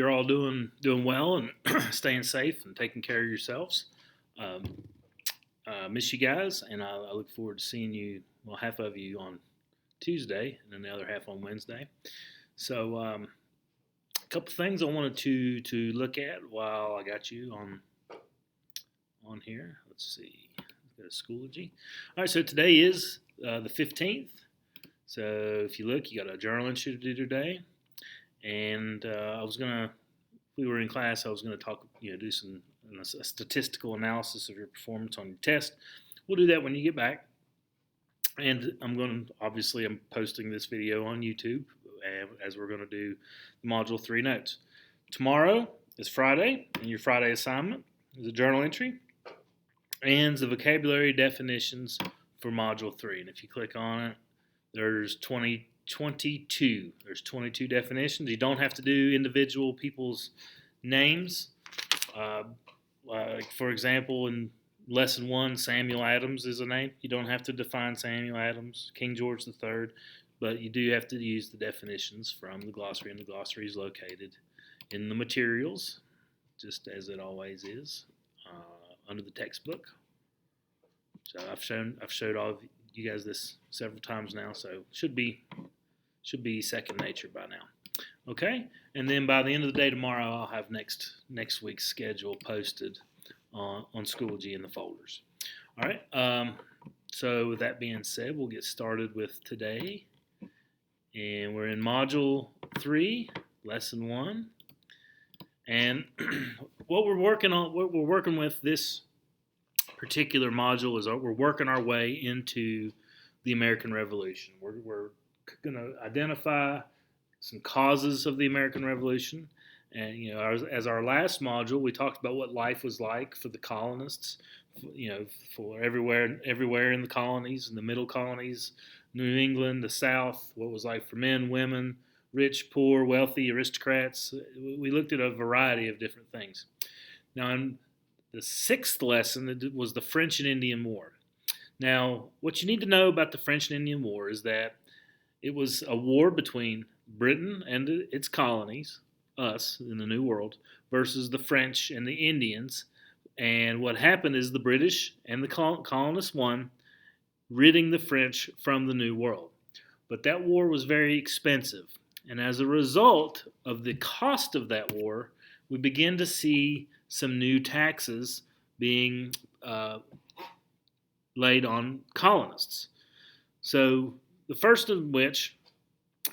You're all doing well and staying safe and taking care of yourselves. Um, miss you guys, and I look forward to seeing you. Well, half of you on Tuesday, and then the other half on Wednesday. So, a couple things I wanted to look at while I got you on here. Let's see. Go to Schoology. All right. So today is the 15th. So if you look, you got a journal entry to do today. And I was gonna, if we were in class, I was gonna talk, do a statistical analysis of your performance on your test. We'll do that when you get back. And I'm posting this video on YouTube as we're gonna do the Module 3 notes. Tomorrow is Friday, and your Friday assignment is a journal entry and the vocabulary definitions for Module 3. And if you click on it, there's 22. There's 22 definitions. You don't have to do individual people's names. Like for example, in lesson 1, Samuel Adams is a name. You don't have to define Samuel Adams, King George III, but you do have to use the definitions from the glossary, and the glossary is located in the materials, just as it always is, under the textbook. So I've showed all of you guys this several times now, so should be second nature by now. Okay, and then by the end of the day tomorrow, I'll have next week's schedule posted on Schoology in the folders. All right. So with that being said, we'll get started with today, and we're in Module 3, Lesson 1, and what we're working with this particular module is we're working our way into the American Revolution. We're going to identify some causes of the American Revolution, and as our last module, we talked about what life was like for the colonists, for everywhere in the colonies, in the middle colonies, New England, the South, what it was like for men, women, rich, poor, wealthy, aristocrats. We looked at a variety of different things. Now, in the sixth lesson was the French and Indian War. Now, what you need to know about the French and Indian War is that it was a war between Britain and its colonies, us in the New World, versus the French and the Indians. And what happened is the British and the colonists won, ridding the French from the New World. But that war was very expensive. And as a result of the cost of that war, we begin to see some new taxes being laid on colonists. So the first of which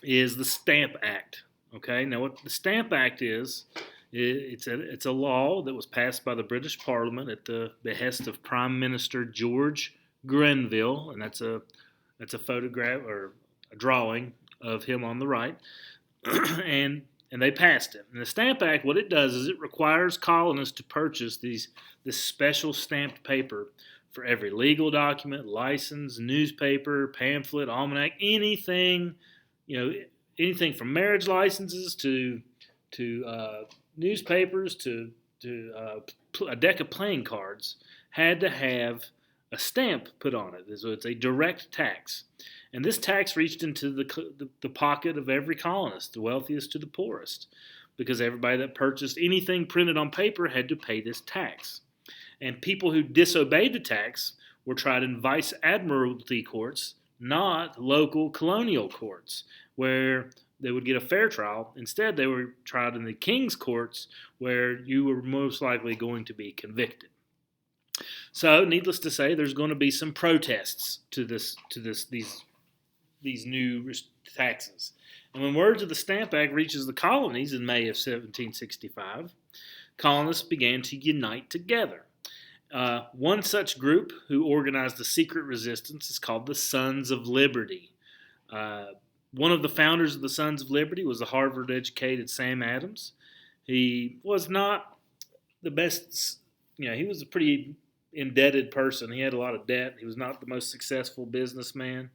is the Stamp Act. Okay, now what the Stamp Act is, it's a law that was passed by the British Parliament at the behest of Prime Minister George Grenville, and that's a photograph or a drawing of him on the right, and they passed it. And the Stamp Act, what it does is it requires colonists to purchase this special stamped paper for every legal document, license, newspaper, pamphlet, almanac, anything, anything from marriage licenses to newspapers to a deck of playing cards had to have a stamp put on it. So it's a direct tax. And this tax reached into the pocket of every colonist, the wealthiest to the poorest, because everybody that purchased anything printed on paper had to pay this tax. And people who disobeyed the tax were tried in vice admiralty courts, not local colonial courts, where they would get a fair trial. Instead, they were tried in the king's courts, where you were most likely going to be convicted. So, needless to say, there's going to be some protests to these new taxes. And when word of the Stamp Act reaches the colonies in May of 1765, colonists began to unite together. One such group who organized a secret resistance is called the Sons of Liberty. One of the founders of the Sons of Liberty was the Harvard-educated Sam Adams. He was not the best, he was a pretty indebted person. He had a lot of debt. He was not the most successful businessman,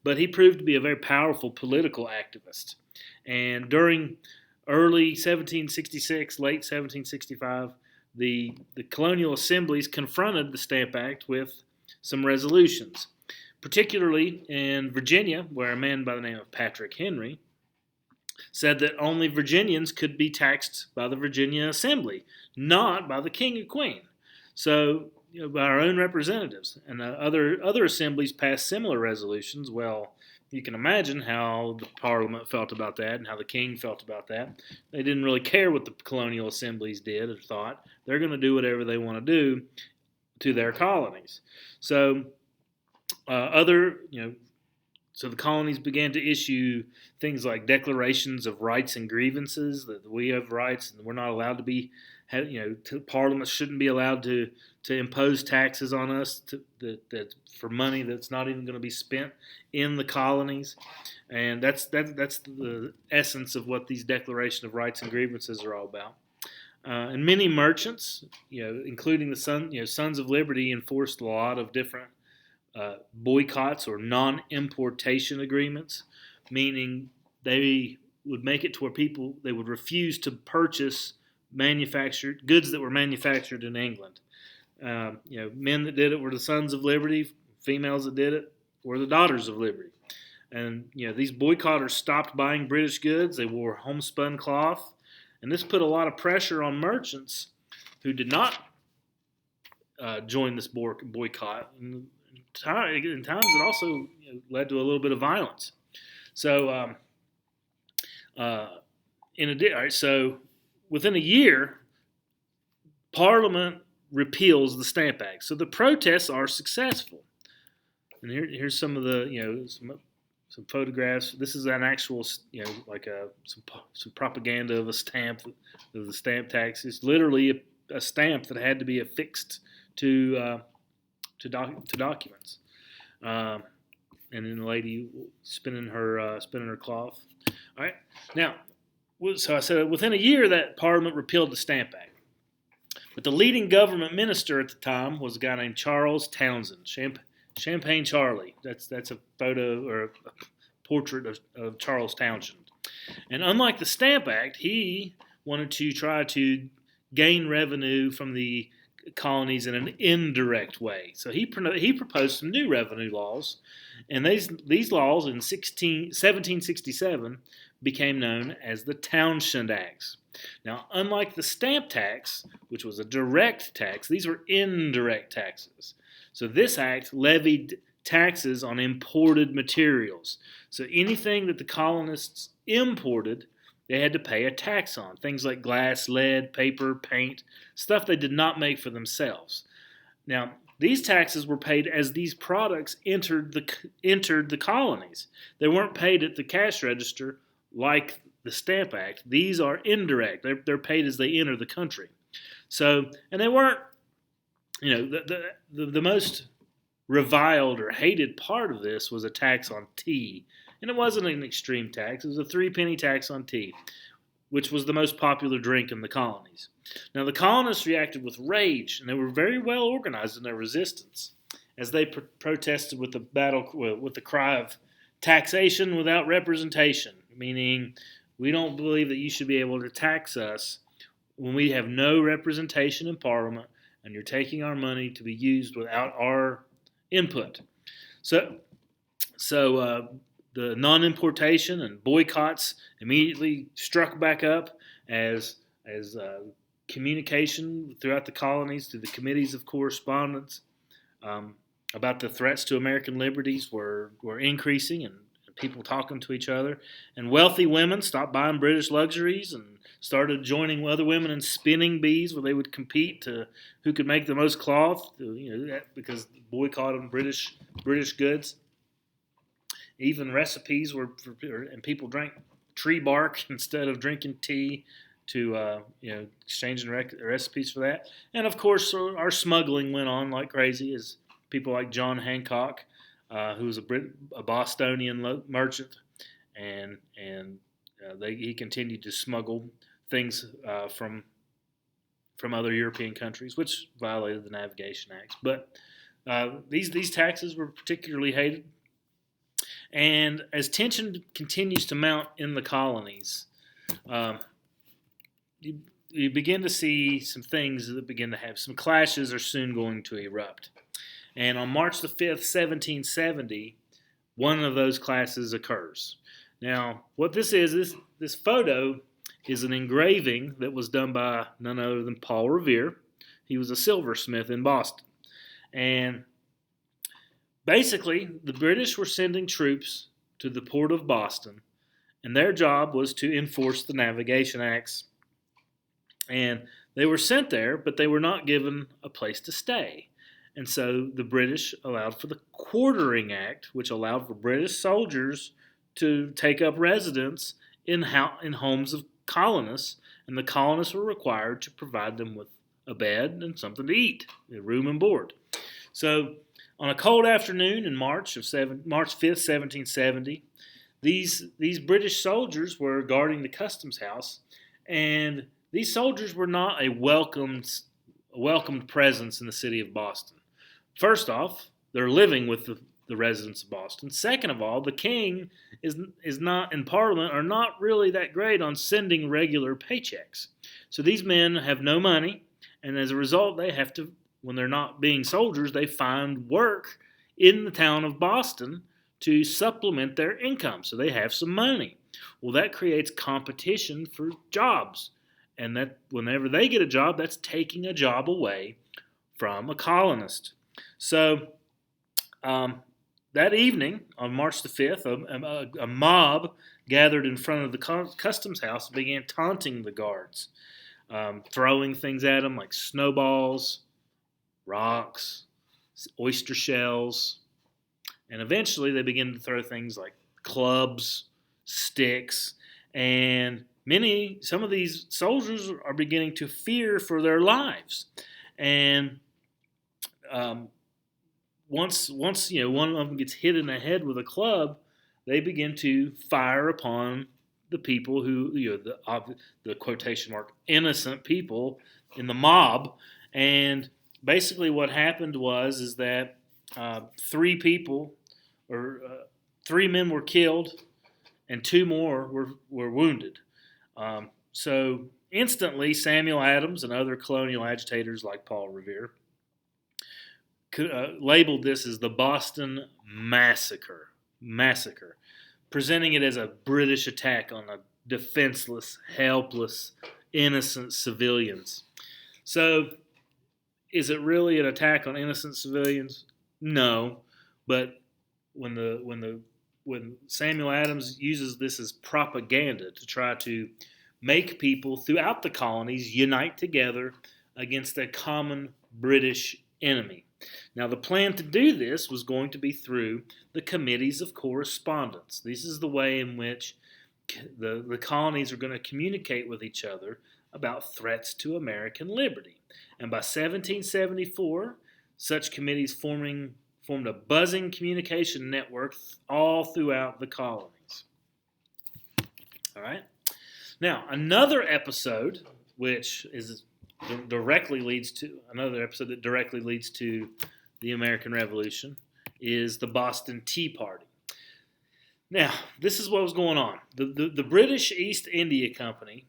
but he proved to be a very powerful political activist. And during early 1766, late 1765, the colonial assemblies confronted the Stamp Act with some resolutions, particularly in Virginia, where a man by the name of Patrick Henry said that only Virginians could be taxed by the Virginia Assembly, not by the king or queen. So, by our own representatives. And other assemblies passed similar resolutions. Well, you can imagine how the Parliament felt about that and how the king felt about that. They didn't really care what the colonial assemblies did or thought. They're going to do whatever they want to do to their colonies. So, so the colonies began to issue things like declarations of rights and grievances, that we have rights and we're not allowed to be, Parliament shouldn't be allowed to impose taxes on us that for money that's not even going to be spent in the colonies. And that's the essence of what these Declaration of Rights and Grievances are all about. And many merchants, including the Sons of Liberty, enforced a lot of different boycotts or non-importation agreements, meaning they would make it to where they would refuse to purchase manufactured goods that were manufactured in England. Men that did it were the Sons of Liberty. Females that did it were the Daughters of Liberty. And these boycotters stopped buying British goods. They wore homespun cloth, and this put a lot of pressure on merchants who did not join this boycott. In times, it also led to a little bit of violence. So, so within a year, Parliament repeals the Stamp Act. So the protests are successful. And here's some of the some photographs. This is an actual some propaganda of a stamp, of the stamp tax. It's literally a stamp that had to be affixed to documents. And then the lady spinning her cloth. All right. Now, so I said within a year that Parliament repealed the Stamp Act. But the leading government minister at the time was a guy named Charles Townshend, Champagne Charlie. That's a photo or a portrait of Charles Townshend. And unlike the Stamp Act, he wanted to try to gain revenue from the colonies in an indirect way. So he proposed some new revenue laws, and these laws in 1767 became known as the Townshend Acts. Now, unlike the stamp tax, which was a direct tax, these were indirect taxes. So this act levied taxes on imported materials. So anything that the colonists imported, they had to pay a tax on. Things like glass, lead, paper, paint, stuff they did not make for themselves. Now, these taxes were paid as these products entered the colonies. They weren't paid at the cash register like the Stamp Act. These are indirect. They're paid as they enter the country. So, and they weren't, the most reviled or hated part of this was a tax on tea. And it wasn't an extreme tax. It was a 3-penny tax on tea, which was the most popular drink in the colonies. Now, the colonists reacted with rage, and they were very well organized in their resistance, as they protested with the cry of taxation without representation, meaning we don't believe that you should be able to tax us when we have no representation in Parliament, and you're taking our money to be used without our input. So the non-importation and boycotts immediately struck back up as communication throughout the colonies to the committees of correspondence about the threats to American liberties were increasing, and people talking to each other. And wealthy women stopped buying British luxuries and started joining other women in spinning bees, where they would compete to who could make the most cloth, because boycotting British goods. Even recipes and people drank tree bark instead of drinking tea to, exchanging recipes for that. And of course, our smuggling went on like crazy, as people like John Hancock, who was a Bostonian merchant, and he continued to smuggle things from other European countries, which violated the Navigation Acts. But these taxes were particularly hated. And as tension continues to mount in the colonies, you begin to see some things that begin to have some clashes are soon going to erupt. And on March the 5th, 1770, one of those clashes occurs. Now, what this is this photo is an engraving that was done by none other than Paul Revere. He was a silversmith in Boston. And basically, the British were sending troops to the port of Boston, and their job was to enforce the Navigation Acts. And they were sent there, but they were not given a place to stay. And so the British allowed for the Quartering Act, which allowed for British soldiers to take up residence in homes of colonists, and the colonists were required to provide them with a bed and something to eat, room and board. So on a cold afternoon in March 5th, 1770, these British soldiers were guarding the customs house, and these soldiers were not a welcomed presence in the city of Boston. First off, they're living with the residents of Boston. Second of all, the king is not in Parliament, are not really that great on sending regular paychecks. So these men have no money, and as a result, they have to, when they're not being soldiers, they find work in the town of Boston to supplement their income, so they have some money. Well, that creates competition for jobs, and that whenever they get a job, that's taking a job away from a colonist. So that evening, on March the 5th, a mob gathered in front of the customs house and began taunting the guards, throwing things at them like snowballs, rocks, oyster shells, and eventually they began to throw things like clubs, sticks, and some of these soldiers are beginning to fear for their lives. And once one of them gets hit in the head with a club, they begin to fire upon the people who, the quotation mark, innocent people in the mob. And basically what happened is that three men were killed and two more were wounded. So instantly, Samuel Adams and other colonial agitators like Paul Revere labeled this as the Boston Massacre, presenting it as a British attack on a defenseless, helpless, innocent civilians. So, is it really an attack on innocent civilians? No, but when Samuel Adams uses this as propaganda to try to make people throughout the colonies unite together against a common British enemy. Now, the plan to do this was going to be through the Committees of Correspondence. This is the way in which the colonies are going to communicate with each other about threats to American liberty. And by 1774, such committees formed a buzzing communication network all throughout the colonies. All right. Now, another episode that directly leads to the American Revolution is the Boston Tea Party. Now, this is what was going on. The British East India Company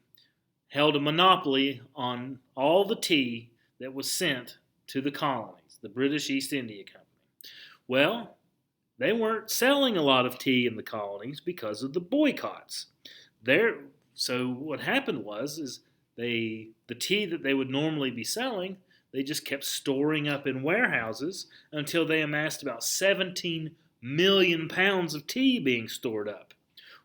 held a monopoly on all the tea that was sent to the colonies, the British East India Company. Well, they weren't selling a lot of tea in the colonies because of the boycotts. So what happened was the tea that they would normally be selling, they just kept storing up in warehouses until they amassed about 17 million pounds of tea being stored up.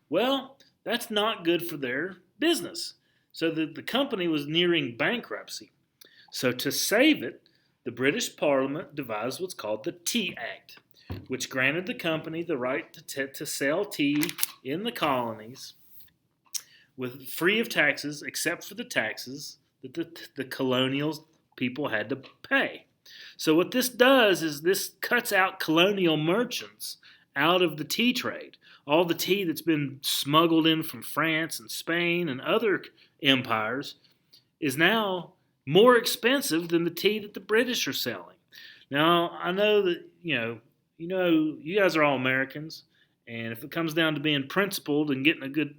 Well, that's not good for their business. So the company was nearing bankruptcy. So to save it, the British Parliament devised what's called the Tea Act, which granted the company the right to sell tea in the colonies free of taxes, except for the taxes that the colonial people had to pay. So what this does is this cuts out colonial merchants out of the tea trade. All the tea that's been smuggled in from France and Spain and other empires is now more expensive than the tea that the British are selling. Now, I know that, you guys are all Americans, and if it comes down to being principled and getting a good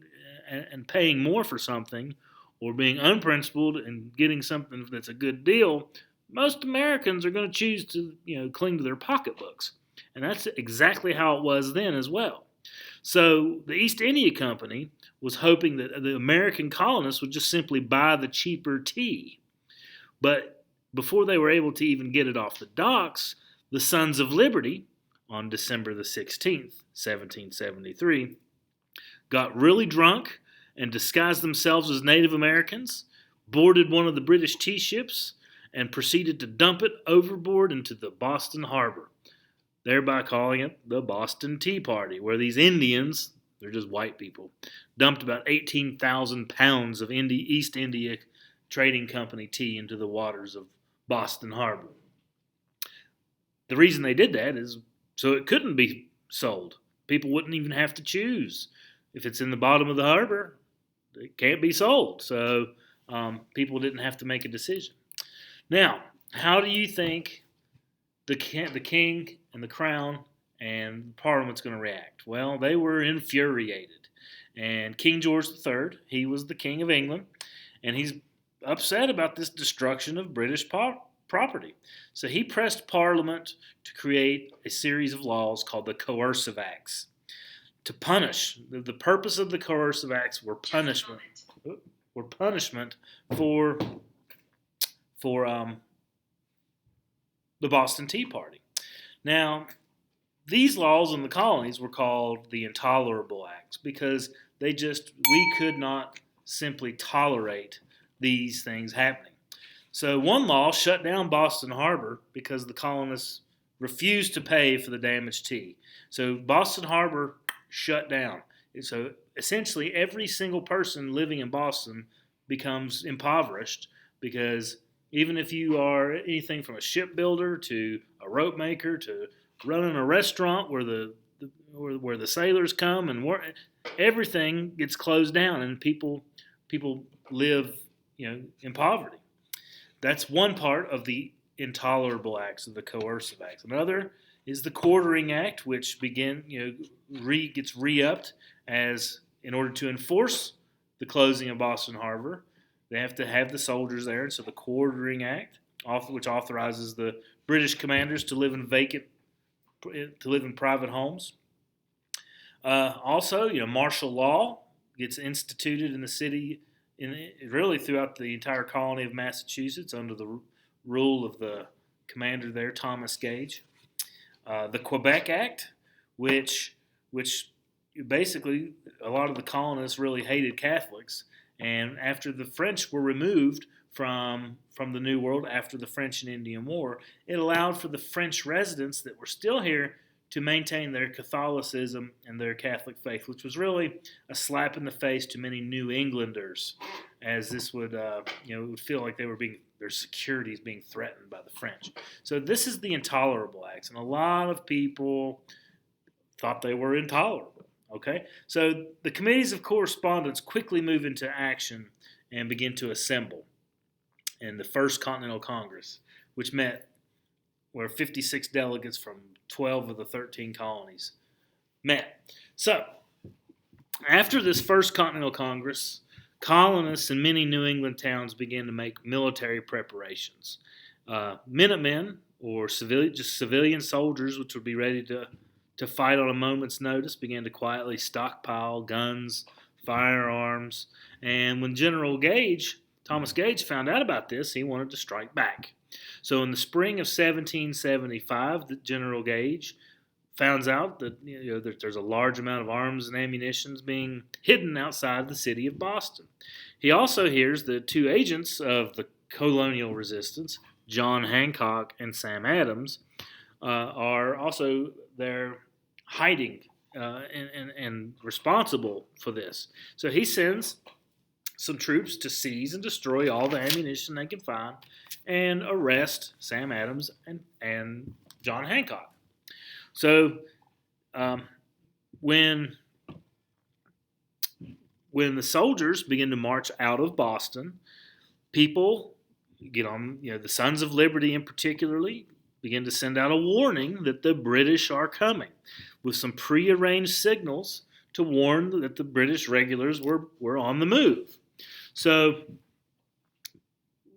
and paying more for something, or being unprincipled and getting something that's a good deal, most Americans are going to choose to, cling to their pocketbooks. And that's exactly how it was then as well. So the East India Company was hoping that the American colonists would just simply buy the cheaper tea. But before they were able to even get it off the docks, the Sons of Liberty, on December the 16th, 1773, got really drunk and disguised themselves as Native Americans, boarded one of the British tea ships, and proceeded to dump it overboard into the Boston Harbor, thereby calling it the Boston Tea Party, where these Indians, they're just white people, dumped about 18,000 pounds of East India Trading Company tea into the waters of Boston Harbor. The reason they did that is so it couldn't be sold. People wouldn't even have to choose. If it's in the bottom of the harbor, it can't be sold. So people didn't have to make a decision. Now, how do you think the king and the crown and Parliament's going to react? Well, they were infuriated. And King George III, he was the King of England, and he's upset about this destruction of British property. So he pressed Parliament to create a series of laws called the Coercive Acts to punish. The purpose of the Coercive Acts were punishment for the Boston Tea Party. Now, these laws in the colonies were called the Intolerable Acts because we could not simply tolerate these things happening. So one law shut down Boston Harbor because the colonists refused to pay for the damaged tea. So Boston Harbor shut down. So essentially every single person living in Boston becomes impoverished because even if you are anything from a shipbuilder to a rope maker to running a restaurant where the sailors come and work, everything gets closed down and people live, in poverty. That's one part of the Intolerable Acts, of the Coercive Acts. Another is the Quartering Act, which gets re-upped as in order to enforce the closing of Boston Harbor. They have to have the soldiers there, and so the Quartering Act, which authorizes the British commanders to live in private homes. Also, martial law gets instituted in the city, really throughout the entire colony of Massachusetts under the rule of the commander there, Thomas Gage. The Quebec Act, which basically a lot of the colonists really hated Catholics, and after the French were removed from the New World after the French and Indian War, it allowed for the French residents that were still here to maintain their Catholicism and their Catholic faith, which was really a slap in the face to many New Englanders, as this would, it would feel like their security is being threatened by the French. So this is the Intolerable Acts, and a lot of people thought they were intolerable. Okay, so the committees of correspondence quickly move into action and begin to assemble in the First Continental Congress, which met where 56 delegates from 12 of the 13 colonies met. So, after this First Continental Congress, colonists in many New England towns began to make military preparations. Minutemen, or civilian soldiers, which would be ready to fight on a moment's notice, began to quietly stockpile guns, firearms, and when Thomas Gage, found out about this, he wanted to strike back. So in the spring of 1775, General Gage finds out that that there's a large amount of arms and ammunition being hidden outside the city of Boston. He also hears that two agents of the colonial resistance, John Hancock and Sam Adams, are also there hiding and responsible for this. So he sends some troops to seize and destroy all the ammunition they can find and arrest Sam Adams and John Hancock. So when the soldiers begin to march out of Boston, people get on, the Sons of Liberty in particularly begin to send out a warning that the British are coming with some prearranged signals to warn that the British regulars were on the move. So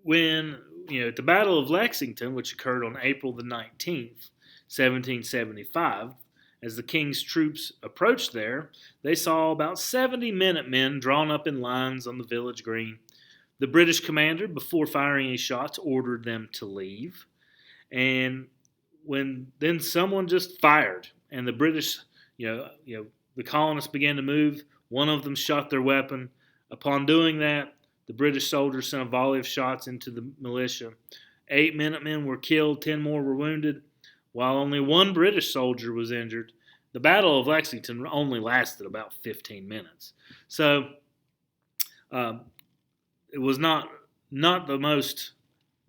when, at the Battle of Lexington, which occurred on April the 19th, 1775, As the king's troops approached there, they saw about 70 Minutemen drawn up in lines on the village green. The British commander, before firing any shots, ordered them to leave. And then someone just fired, and the British, the colonists began to move. One of them shot their weapon. Upon doing that, the British soldiers sent a volley of shots into the militia. 8 Minutemen were killed, 10 more were wounded, while only one British soldier was injured. The Battle of Lexington only lasted about 15 minutes. So it was not the most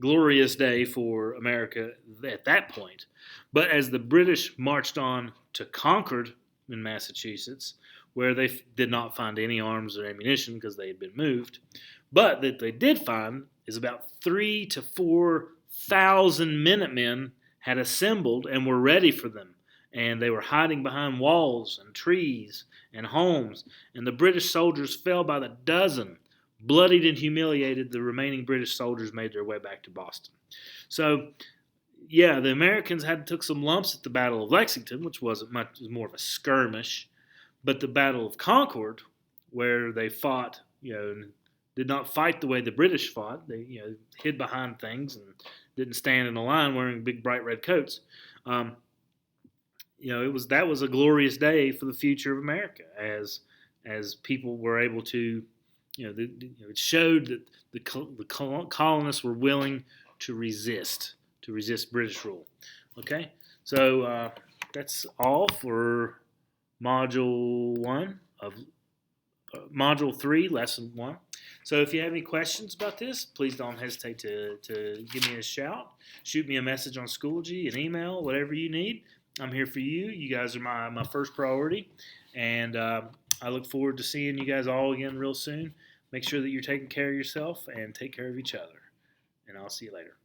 glorious day for America at that point. But as the British marched on to Concord in Massachusetts, where they did not find any arms or ammunition because they had been moved, but that they did find is about 3,000 to 4,000 Minutemen had assembled and were ready for them. And they were hiding behind walls and trees and homes. And the British soldiers fell by the dozen. Bloodied and humiliated, the remaining British soldiers made their way back to Boston. So, yeah, the Americans took some lumps at the Battle of Lexington, which wasn't much, it was more of a skirmish. But the Battle of Concord, where they fought, did not fight the way the British fought. They, hid behind things and didn't stand in a line wearing big bright red coats. That was a glorious day for the future of America, as people were able to. It showed that the colonists were willing to resist British rule. Okay, so that's all for Module 1 of Module 3, Lesson 1. So if you have any questions about this, please don't hesitate to give me a shout. Shoot me a message on Schoology, an email, whatever you need. I'm here for you. You guys are my first priority, and I look forward to seeing you guys all again real soon. Make sure that you're taking care of yourself and take care of each other. And I'll see you later.